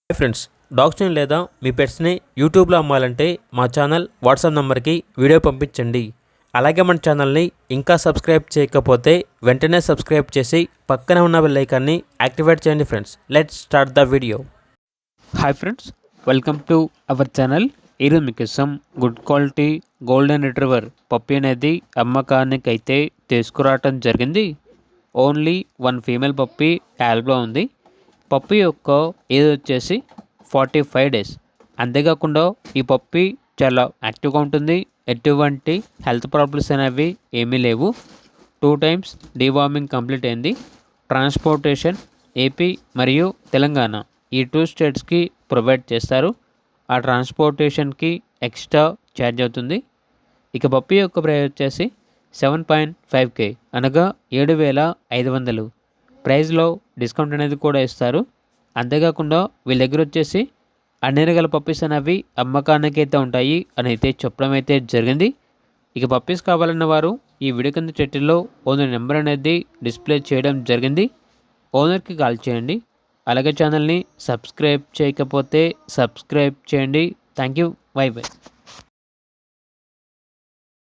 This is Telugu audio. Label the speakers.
Speaker 1: హాయ్ ఫ్రెండ్స్, డాగ్స్ని లేదా మీ పెట్స్ని యూట్యూబ్లో అమ్మాలంటే మా ఛానల్ వాట్సాప్ నెంబర్కి వీడియో పంపించండి. అలాగే మన ఛానల్ని ఇంకా సబ్స్క్రైబ్ చేయకపోతే వెంటనే సబ్స్క్రైబ్ చేసి పక్కనే ఉన్న బెల్ ఐకాన్ని యాక్టివేట్ చేయండి. Friends, let's start the video.
Speaker 2: Hi friends, welcome to our channel. ఈరోజు మీకోసం good quality golden retriever puppy అనేది అమ్మకానికి అయితే తీసుకురావటం జరిగింది. ఓన్లీ వన్ ఫీమేల్ పప్పీ యాల్బ్లో ఉంది. పప్పీ యొక్క ఏజ్ వచ్చేసి 45 డేస్. అంతేకాకుండా ఈ పప్పీ చాలా యాక్టివ్గా ఉంటుంది. ఎటువంటి హెల్త్ ప్రాబ్లమ్స్ అనేవి ఏమీ లేవు. 2 టైమ్స్ డీవార్మింగ్ కంప్లీట్ అయింది. ట్రాన్స్పోర్టేషన్ ఏపీ మరియు తెలంగాణ ఈ 2 స్టేట్స్కి ప్రొవైడ్ చేస్తారు. ఆ ట్రాన్స్పోర్టేషన్కి ఎక్స్ట్రా ఛార్జ్ అవుతుంది. ఇక పప్పీ యొక్క ప్రైస్ వచ్చేసి 7.5K అనగా 7,500. ప్రైస్లో డిస్కౌంట్ అనేది కూడా ఇస్తారు. అంతేకాకుండా వీళ్ళ దగ్గర వచ్చేసి అన్ని రకాల పప్పీస్ అనేవి అమ్మకానికి అయితే ఉంటాయి అని అయితే చెప్పడం అయితే జరిగింది. ఇక పప్పీస్ కావాలన్న వారు ఈ వీడియో కింద టైటిల్లో ఓనర్ నెంబర్ అనేది డిస్ప్లే చేయడం జరిగింది. ఓనర్కి కాల్ చేయండి. అలాగే ఛానల్ని సబ్స్క్రైబ్ చేయకపోతే సబ్స్క్రైబ్ చేయండి. Thank you. By by.